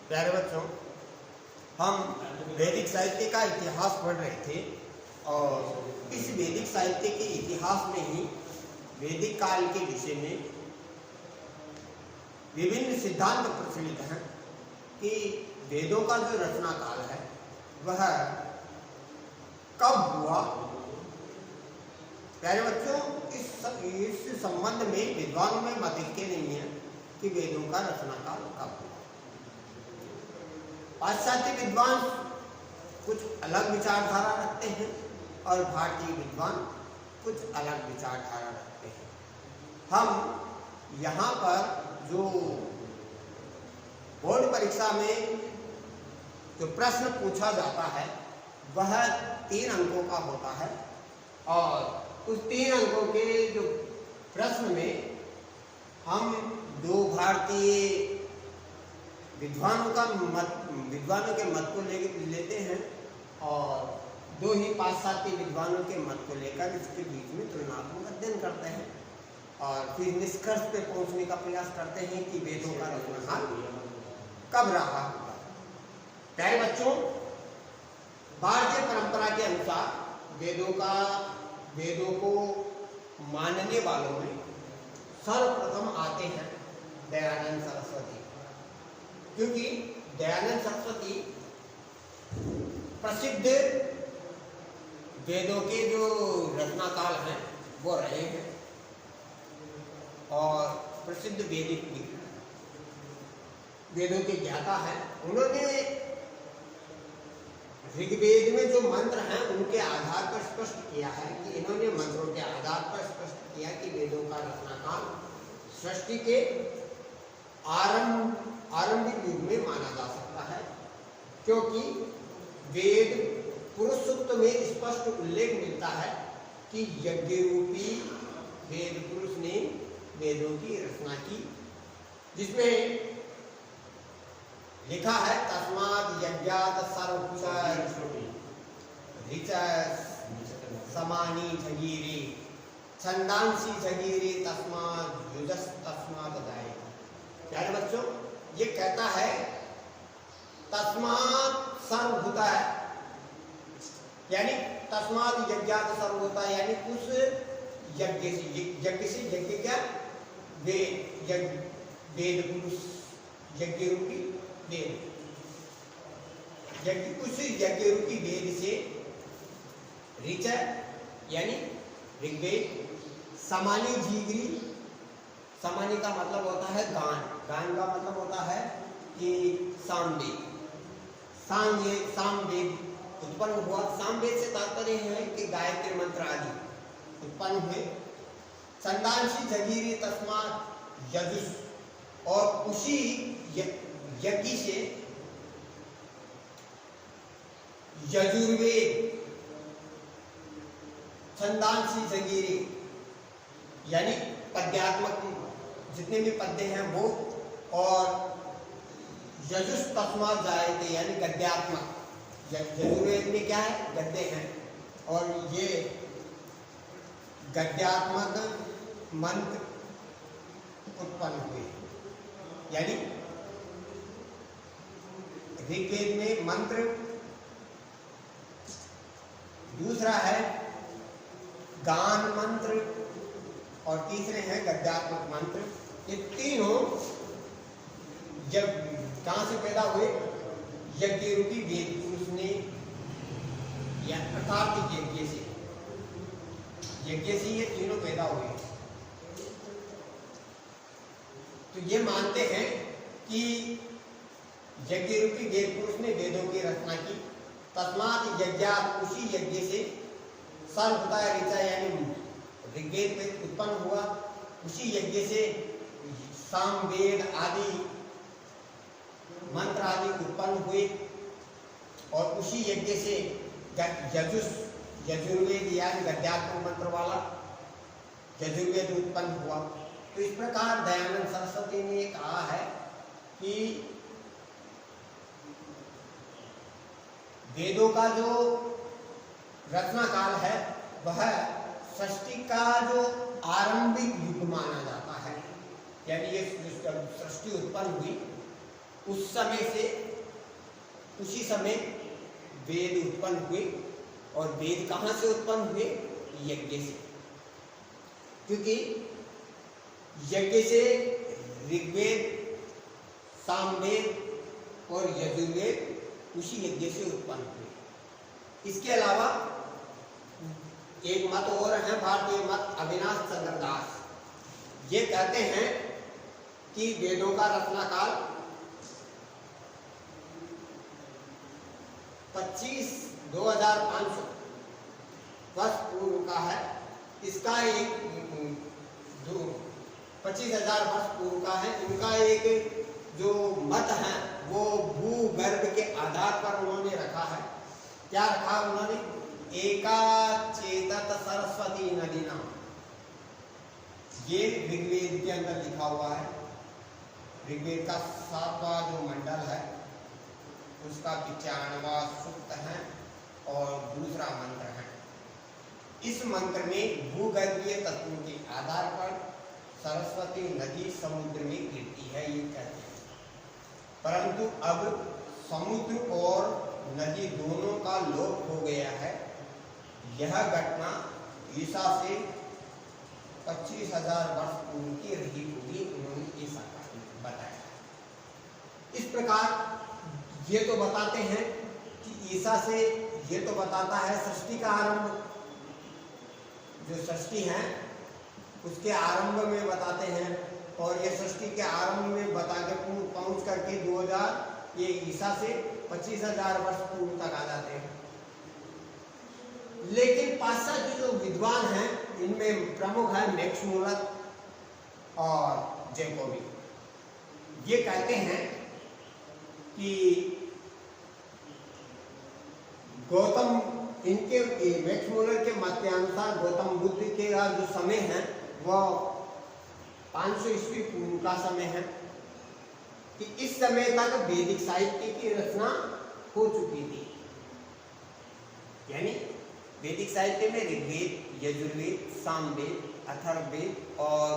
प्यारे बच्चों, हम वैदिक साहित्य का इतिहास पढ़ रहे थे और इस वैदिक साहित्य के इतिहास में ही वैदिक काल के विषय में विभिन्न सिद्धांत प्रचलित हैं कि वेदों का जो रचना काल है वह कब हुआ। प्यारे बच्चों, इस संबंध में विद्वानों में मत के नहीं है कि वेदों का रचना काल कब हुआ। पाश्चात्य विद्वान कुछ अलग विचारधारा रखते हैं और भारतीय विद्वान कुछ अलग विचारधारा रखते हैं। हम यहाँ पर जो बोर्ड परीक्षा में जो प्रश्न पूछा जाता है वह 3 अंकों का होता है और उस 3 अंकों के जो प्रश्न में हम 2 भारतीय विद्वानों के मत को लेते हैं और 2 ही पाश्चात्य विद्वानों के मत को लेकर इसके बीच में तुलनात्मक अध्ययन करते हैं और फिर निष्कर्ष पे पहुंचने का प्रयास करते हैं कि वेदों का रचनाकाल कब रहा होगा। प्यारे बच्चों, भारतीय परंपरा के अनुसार वेदों को मानने वालों में सर्वप्रथम आते हैं दयानंद सरस्वती, क्योंकि दयानंद सरस्वती प्रसिद्ध वेदों के जो रचनाकाल हैं वो रहे हैं और प्रसिद्ध वेदों के ज्ञाता हैं। उन्होंने ऋग्वेद में जो मंत्र हैं उनके आधार पर स्पष्ट किया है कि इन्होंने मंत्रों के आधार पर स्पष्ट किया कि वेदों का रचनाकाल सृष्टि के आरंभिक युग में माना जा सकता है, क्योंकि वेद पुरुष सूक्त में स्पष्ट उल्लेख मिलता है कि यज्ञ रूपी वेद पुरुष ने वेदों की रचना की, जिसमें लिखा है तस्मात् यज्ञात् सर्वभूत ऋचः समानी झगीरे छंदांसी झगीरे तस्मात् युजस् तस्मात् दाय। प्यारे बच्चों, ये कहता है तस्मात् सर्वभूत, यानी तस्मात् यज्ञात् सर्वभूत, यानी उस यज्ञ से यज्ञ क्या वेद पुरुष यज्ञ रूपी वेद, उस यज्ञ रूपी वेद से ऋच यानी ऋग्वेद, समानी झीगरी, समानी का मतलब होता है गान, गान का मतलब होता है कि सामवेद उत्पन्न हुआ। सामवेद से तात्पर्य है कि गायत्री मंत्र आदि उत्पन्न हुए। छंदांसी झगीरी तस्मात् यजुष, और उसी यज्ञ से यजुर्वेद छंदांसी झगीरी यानी पद्यात्मक जितने भी पद्य हैं वो, और यजुष तस्मात् जायते यानी गद्यात्मक। यजुर्वेद में क्या है? गद्य हैं और ये गद्यात्मक मंत्र उत्पन्न हुए, यानी ऋग्वेद में मंत्र, दूसरा है गान मंत्र और तीसरे हैं गद्यात्मक मंत्र। ये तीनों जब कहां से पैदा हुए? यज्ञ रूपी वेद पुरुष ने, या अर्थात यज्ञ से ये तीनों पैदा हुए। तो ये मानते हैं कि यज्ञ रूपी वेद पुरुष ने वेदों की रचना की। तस्मात् यज्ञात्, उसी यज्ञ से सर्वभूता ऋचा यानी ऋग्वेद में उत्पन्न हुआ। उसी यज्ञ से सामवेद आदि मंत्र आदि उत्पन्न हुए और उसी यज्ञ से यजुर्वेद यानी गद्यात्मक मंत्र वाला यजुर्वेद उत्पन्न हुआ। तो इस प्रकार दयानंद सरस्वती ने कहा है कि वेदों का जो रचना काल है वह सृष्टि का जो आरंभिक युग माना जाता है, यानी ये सृष्टि उत्पन्न हुई उस समय से उसी समय वेद उत्पन्न हुए। और वेद कहाँ से उत्पन्न हुए? यज्ञ से, क्योंकि यज्ञ से ऋग्वेद, सामवेद और यजुर्वेद उसी यज्ञ से उत्पन्न हुए। इसके अलावा एक मत और है, भारतीय मत अविनाश चंद्र दास, ये कहते हैं कि वेदों का रचना काल 25,500 वर्ष पूर्व का है। इसका एक 25,000 वर्ष पूर्व का है। इनका एक जो मत है वो भूगर्भ के आधार पर उन्होंने रखा है। क्या रखा उन्होंने? एका चेतत सरस्वती नदी नाम, ये ऋग्वेद के अंदर लिखा हुआ है। ऋग्वेद का 7वां जो मंडल है उसका 95वां सूक्त है और दूसरा मंत्र है। इस मंत्र में भूगर्भीय तत्वों के आधार पर सरस्वती नदी समुद्र में गिरती है, ये कहते हैं। परंतु अब समुद्र और नदी दोनों का लोप हो गया है। यह घटना ईसा से 25,000 वर्ष पूर्व की रही होगी, उन्होंने ऐसा बताया। इस प्रकार ये तो बताते हैं कि ईसा से, ये तो बताता है सृष्टि का आरंभ, जो सृष्टि है उसके आरंभ में बताते हैं। और ये सृष्टि के आरंभ में बता के पहुंच करके 2000 ये ईसा से 25,000 वर्ष पूर्व तक आ जाते हैं। लेकिन पाश्चात्य जो विद्वान हैं इनमें प्रमुख है मैक्स मूलर और जैकोबी। ये कहते हैं कि गौतम, इनके मैक्स मूलर के मत के अनुसार गौतम बुद्ध के जो समय है वह 500 ईस्वी पूर्व का समय है, कि इस समय तक वैदिक साहित्य की रचना हो चुकी थी। यानी वैदिक साहित्य में ऋग्वेद, यजुर्वेद, सामवेद, अथर्ववेद और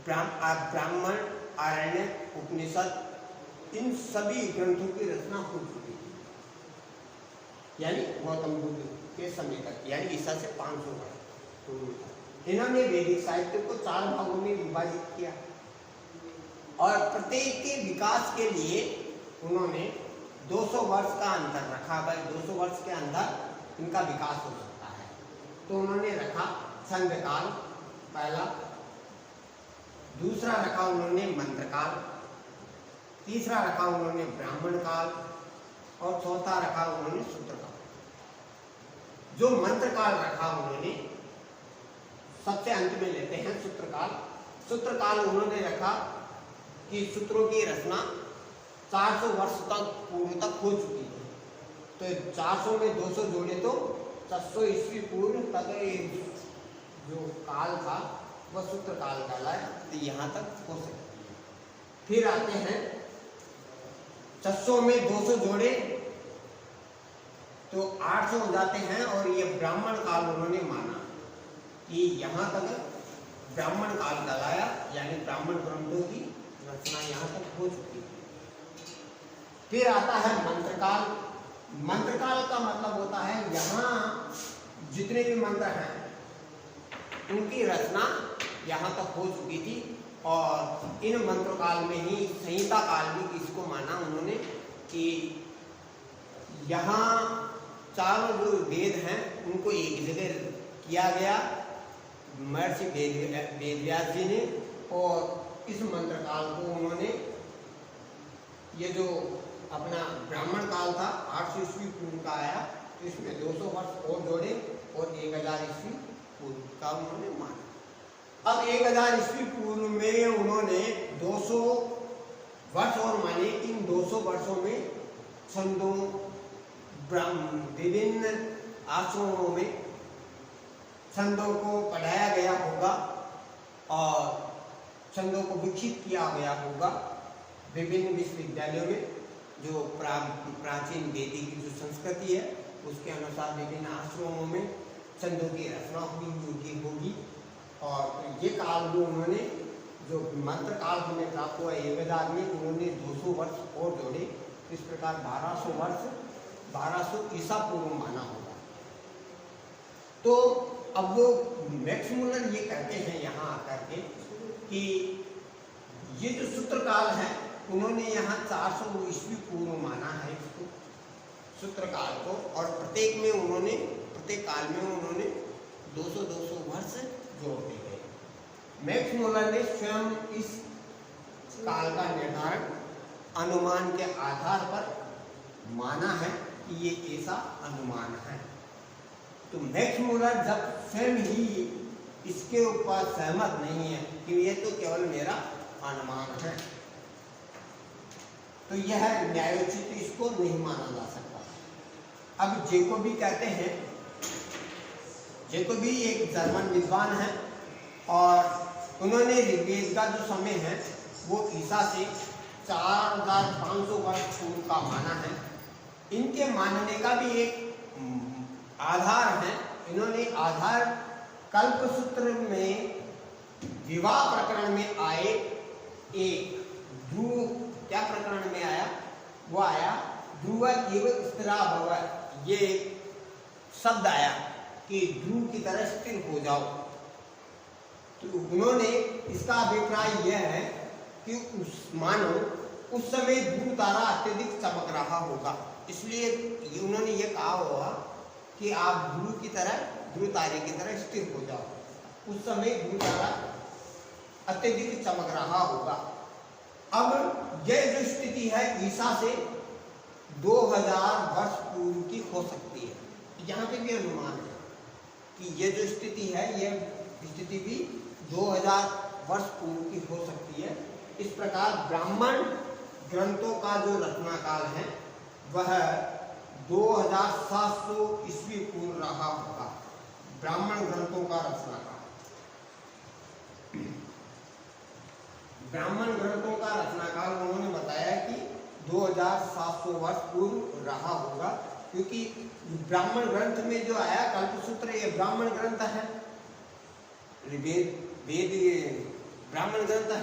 ब्राह्मण, आरण्यक, उपनिषद, इन सभी ग्रंथों की रचना हो चुकी थी। यानी गौतम बुद्ध के समय तक, यानी ईसा से 500 वर्ष पूर्व तक इन्होंने वैदिक साहित्य को 4 भागों में विभाजित किया और प्रत्येक के विकास के लिए उन्होंने 200 वर्ष का अंतर रखा। भाई 200 वर्ष के अंदर इनका विकास हो सकता है। तो उन्होंने रखा छंद काल पहला, दूसरा रखा उन्होंने मंत्र काल, तीसरा रखा उन्होंने ब्राह्मण काल और चौथा रखा उन्होंने सूत्र काल। जो मंत्र काल रखा उन्होंने सबसे अंत में लेते हैं सूत्र काल। सूत्र काल उन्होंने रखा कि सूत्रों की रचना 400 वर्ष तक पूर्व तक हो चुकी है। तो 400 में 200 जोड़े तो 600 ईस्वी पूर्व तक जो काल था वह सूत्र काल कहलाया। तो यहाँ तक हो सकती है। फिर आते हैं 600 में 200 जोड़े तो 800 हो जाते हैं और ये ब्राह्मण काल उन्होंने माना कि यहाँ तक ब्राह्मण काल कहलाया, यानी ब्राह्मण ग्रंथों की रचना यहाँ तक हो चुकी है। फिर आता है मंत्रकाल। मंत्रकाल का मतलब होता है यहाँ जितने भी मंत्र हैं उनकी रचना यहाँ तक हो चुकी थी और इन मंत्र काल में ही संहिता काल भी इसको माना उन्होंने कि यहाँ 4 जो वेद हैं उनको एक जगह किया गया महर्षि वेदव्यास जी ने। और इस मंत्र काल को उन्होंने, ये जो अपना ब्राह्मण काल था 800 ईस्वी पूर्व का आया, तो इसमें 200 वर्ष और जोड़े और 1000 ईस्वी पूर्व का उन्होंने माना। अब 1000 ईस्वी पूर्व में उन्होंने 200 वर्ष और माने। इन 200 वर्षों में छंदों, विभिन्न आश्रमों में छंदों को पढ़ाया गया होगा और छंदों को विकसित किया गया होगा विभिन्न विश्वविद्यालयों में। जो प्राचीन वैदिक जो संस्कृति है उसके अनुसार विभिन्न आश्रमों में छंदों की रचना हुई होगी। और ये काल में उन्होंने जो मंत्र काल हमें प्राप्त हुआ 1000 में, उन्होंने 200 वर्ष और जोड़े, इस प्रकार 1200 वर्ष, 1200 ईसा पूर्व माना होगा। तो अब वो मैक्स मूलर ये कहते हैं यहाँ आकर के कि ये जो सूत्र काल है उन्होंने यहाँ 400 ईस्वी पूर्व माना है इसको, सूत्र काल को, और प्रत्येक काल में उन्होंने 200-200 वर्ष जोड़ दिए गए। मैक्स मूलर ने स्वयं इस काल का निर्धारण अनुमान के आधार पर माना है कि ये ऐसा अनुमान है। तो मैक्स मूलर जब स्वयं ही इसके ऊपर सहमत नहीं है कि ये तो केवल मेरा अनुमान है, तो यह न्यायोचित इसको नहीं माना जा सकता। अब जैकोबी कहते हैं, जैकोबी एक जर्मन विद्वान है और उन्होंने ऋग्वेद का जो समय है वो ईसा से 4500 वर्ष पूर्व का माना है। इनके मानने का भी एक आधार है। इन्होंने आधार कल्पसूत्र में विवाह प्रकरण में आए एक ध्रुव, क्या प्रकरण में आया, वो आया ध्रुव एवं स्थिरा भव, ये शब्द आया कि ध्रुव की तरह स्थिर हो जाओ। तो उन्होंने इसका अभिप्राय यह है कि मानो उस समय ध्रुव तारा अत्यधिक चमक रहा होगा, इसलिए उन्होंने ये कहा होगा कि आप ध्रुव तारे की तरह स्थिर हो जाओ। उस समय ध्रुव तारा अत्यधिक चमक रहा होगा। अब यह जो स्थिति है ईसा से 2000 वर्ष पूर्व की हो सकती है। यहाँ पे भी अनुमान है कि ये जो स्थिति है, यह स्थिति भी 2000 वर्ष पूर्व की हो सकती है। इस प्रकार ब्राह्मण ग्रंथों का जो रचना काल है वह 2700 ईस्वी पूर्व रहा होगा। ब्राह्मण ग्रंथों का रचना काल, ब्राह्मण ग्रंथों का रचना काल उन्होंने बताया कि 2700 वर्ष पूर्व रहा होगा, क्योंकि ब्राह्मण ग्रंथ में जो आया कल्पसूत्र, ये ब्राह्मण ग्रंथ है, वेद ब्राह्मण ग्रंथ है,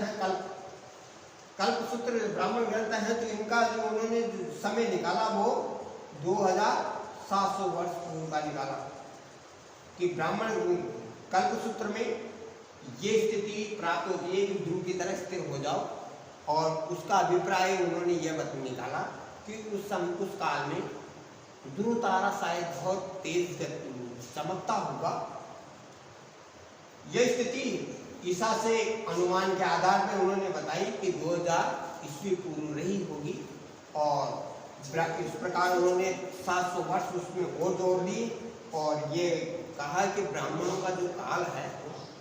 कल्पसूत्र ब्राह्मण ग्रंथ है। तो इनका जो उन्होंने समय निकाला वो 2700 वर्ष पूर्व का निकाला कि ब्राह्मण कल्पसूत्र में ये स्थिति प्राप्त होती है कि ध्रुव की तरह स्थिर हो जाओ, और उसका अभिप्राय उन्होंने यह निकाला कि उस काल में ध्रुव तारा शायद बहुत तेज चमकता होगा। यह स्थिति ईसा से अनुमान के आधार पर उन्होंने बताई कि 2000 ईस्वी पूर्व रही होगी, और इस प्रकार उन्होंने 700 वर्ष उसमें और जोड़ दिए और ये कहा कि ब्राह्मणों का जो काल है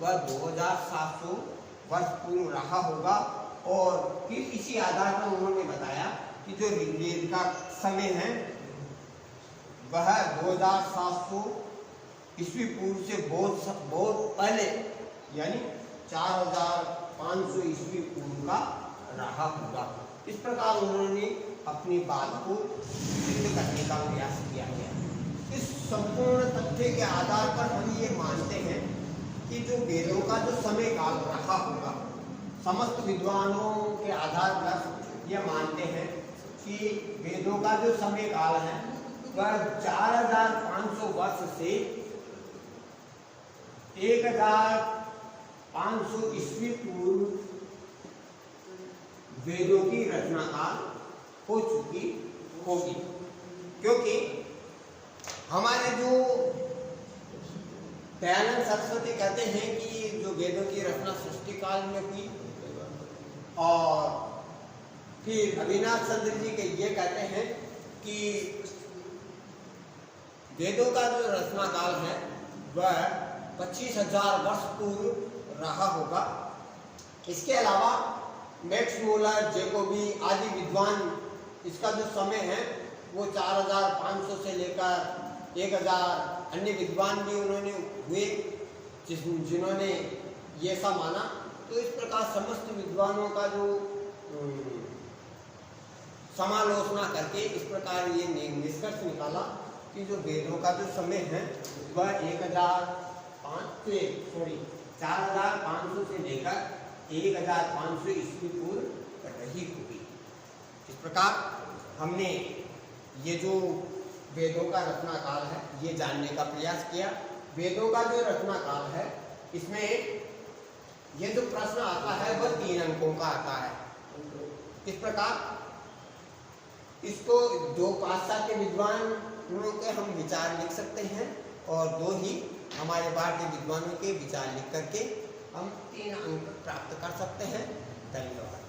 वह 2700 वर्ष पूर्व रहा होगा। और फिर इसी आधार पर उन्होंने बताया कि जो ऋग्वेद का समय है वह 2700 ईस्वी पूर्व से बहुत पहले, यानी 4500 ईस्वी पूर्व का रहा होगा। इस प्रकार उन्होंने अपनी बात को सिद्ध करने का प्रयास किया गया। इस संपूर्ण तथ्य के आधार पर हम ये मानते हैं कि जो वेदों का जो समय काल रहा होगा, समस्त विद्वानों के आधार पर यह मानते हैं कि वेदों का जो समय काल है वह 4500 वर्ष से 1500 ईस्वी पूर्व वेदों की रचना काल हो चुकी होगी, क्योंकि हमारे जो दयानंद सरस्वती कहते हैं कि जो वेदों की रचना सृष्टि काल में हुई, और फिर अविनाश चंद्र जी के ये कहते हैं कि वेदों का जो रचना काल है वह 25,000 वर्ष पूर्व रहा होगा। इसके अलावा मैक्स मूलर, जैकोबी आदि विद्वान, इसका जो समय है वो 4500 से लेकर 1000 अन्य विद्वान भी उन्होंने हुए जिन्होंने ये सा माना। तो इस प्रकार समस्त विद्वानों का जो समालोचना करके इस प्रकार ये निष्कर्ष निकाला कि जो वेदों का जो समय है वह 4500 से लेकर 1500 ईस्वी पूर्व रही होगी। इस प्रकार हमने ये जो वेदों का रचना काल है ये जानने का प्रयास किया। वेदों का जो रचना काल है इसमें ये जो प्रश्न आता है वह 3 अंकों का आता है। इस प्रकार इसको 2 पाश्चात्य विद्वानों के हम विचार लिख सकते हैं और 2 ही हमारे भारतीय विद्वानों के विचार लिख करके हम 3 अंक प्राप्त कर सकते हैं। धन्यवाद।